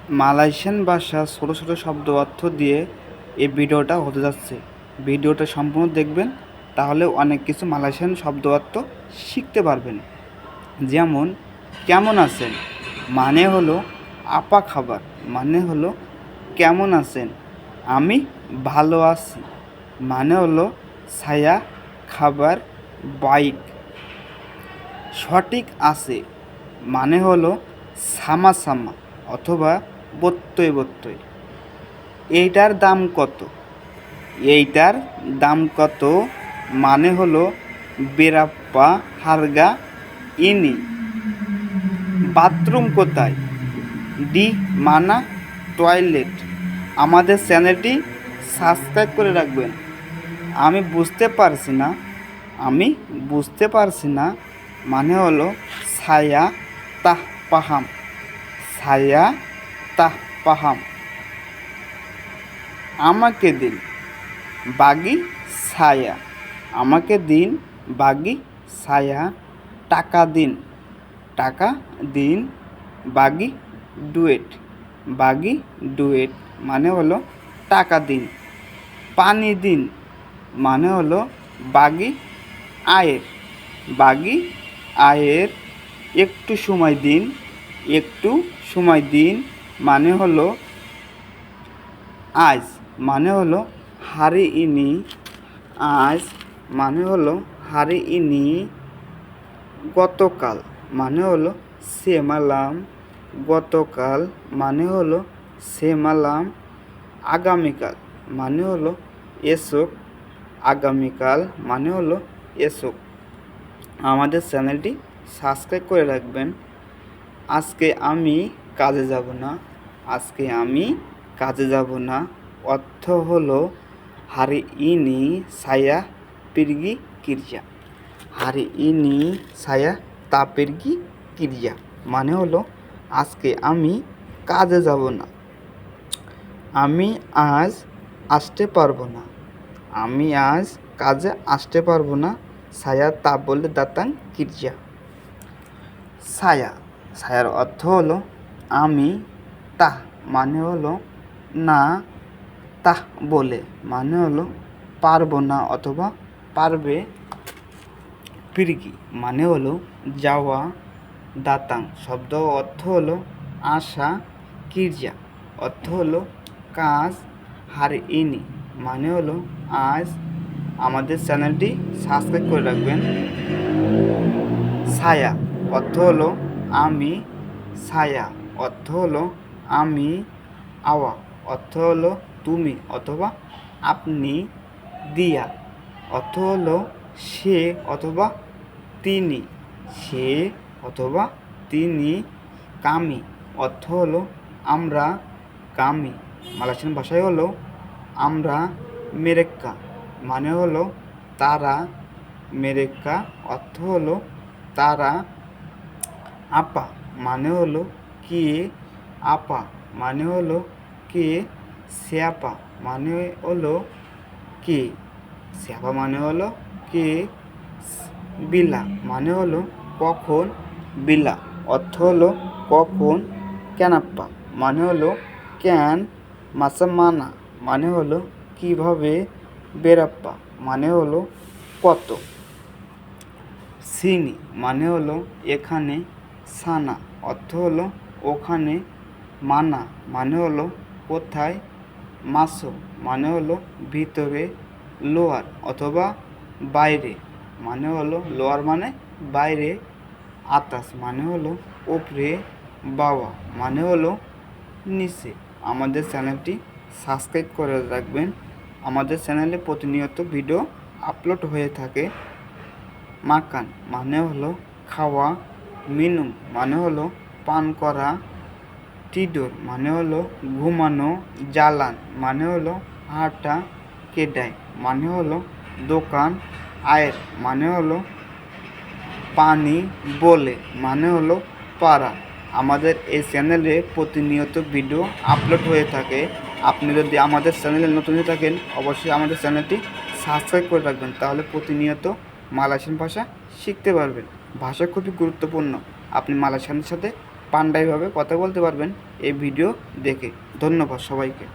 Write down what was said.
Malaysian ভাষা ছোটো ছোটো শব্দ অর্থ দিয়ে এই ভিডিওটা হতে যাচ্ছে। ভিডিওটা সম্পূর্ণ দেখবেন, তাহলে অনেক কিছু মালয়েশিয়ান শব্দ অর্থ শিখতে পারবেন। যেমন কেমন আছেন মানে হলো আপা খাবার, মানে হলো কেমন আছেন। আমি ভালো আছি মানে হলো ছায়া খাবার বাইক। সঠিক আছে মানে হলো সামা সামা অথবা বত্তই বত্তই। এইটার দাম কত? এইটার দাম কত মানে হলো বেরাপ্পা হারগা ইনি। বাথরুম কোথায়? ডি মানা টয়লেট। আমাদের চ্যানেলটি সাবস্ক্রাইব করে রাখবেন। আমি বুঝতে পারছি না মানে হলো ছায়া তাহ পাহাম, ছায়া তাহ পাহাম। আমাকে দিন বাগি ছায়া, আমাকে দিন বাগি ছায়া। টাকা দিন বাগি ডুয়েট, বাগি ডুয়েট মানে হলো টাকা দিন। পানি দিন মানে হলো বাগি আয়ের, বাগি আয়ের। একটু সময় দিন মানে হলো আজ, মানে হলো হারি ইনি। আজ মানে হলো হারি ইনি। গতকাল মানে হলো সেমালাম, গতকাল মানে হলো সেমালাম। আগামীকাল মানে হলো এসক, আগামীকাল মানে হলো এসক। আমাদের চ্যানেলটি সাবস্ক্রাইব করে রাখবেন। আজকে আমি কাজে যাব না, অর্থ হলো হারি ইনি সায়া পিরগি কিরিয়া, হারি ইনি সায়া তা পিরগি কিরিয়া মানে হলো আজকে আমি কাজে যাব না, আমি আজ আসতে পারবো না, আমি আজ কাজে আসতে পারবো না। ছায়া তা বলে দাতাং কিরিয়া। ছায়ার অর্থ হলো আমি, তাহ মানে হলো না, তাহ বলে মানে হলো পারবো না অথবা পারবে। পিরগি মানে হলো যাওয়া। দাতাং শব্দ অর্থ হলো আশা। কিরিয়া অর্থ হলো কাজ। হারি ইনি মানে হলো আজ। আমাদের চ্যানেলটি সাবস্ক্রাইব করে রাখবেন। ছায়া অর্থ হলো আমি, ছায়া অর্থ হলো আমি। আওয়া অর্থ হলো তুমি অথবা আপনি। দিয়া অর্থ হলো সে অথবা তিনি, সে অথবা তিনি। কামি অর্থ হলো আমরা, কামি মালয়েশিয়ান ভাষায় হলো আমরা। মেরেক্কা মানে হলো তারা, মেরেক্কা অর্থ হলো তারা। আপা মানে হলো কে, আপা মানে হলো কে। সিয়াপা মানে হলো কে, সিয়াপা মানে হলো কে। বিলা মানে হলো কখন, বিলা অর্থ হলো কখন। ক্যানাপ্পা মানে হলো ক্যান। মাসামানা মানে হলো কিভাবে। বেরাপ্পা মানে হলো কত। সিনি মানে হলো এখানে। সানা অর্থ হলো ওখানে। মানা মানে হলো কোথায়। মাসো মানে হলো ভিতরে। লোয়ার অথবা বাইরে মানে হলো, লোয়ার মানে বাইরে। আতাস মানে হলো ওপরে। বাওয়া মানে হলো নিচে। আমাদের চ্যানেলটি সাবস্ক্রাইব করে রাখবেন। আমাদের চ্যানেলে প্রতিনিয়ত ভিডিও আপলোড হয়ে থাকে। মাকান মানে হলো খাওয়া। মিনুম মানে হলো পান করা। টিডোর মানে হলো ঘুমানো। জালান মানে হলো হাঁটা। কেডাই মানে হলো দোকান। আয়ের মানে হলো পানি। বলে মানে হলো পাড়া। আমাদের এই চ্যানেলে প্রতিনিয়ত ভিডিও আপলোড হয়ে থাকে। আপনি যদি আমাদের চ্যানেলে নতুন হয়ে থাকেন, অবশ্যই আমাদের চ্যানেলটি সাবস্ক্রাইব করে রাখবেন, তাহলে প্রতিনিয়ত মালয়েশিয়ান ভাষা শিখতে পারবেন। ভাষা খুবই গুরুত্বপূর্ণ। আপনি মালয়েশিয়ানের সাথে পান্ডাইভাবে কথা বলতে পারবেন এই ভিডিও দেখে। ধন্যবাদ সবাইকে।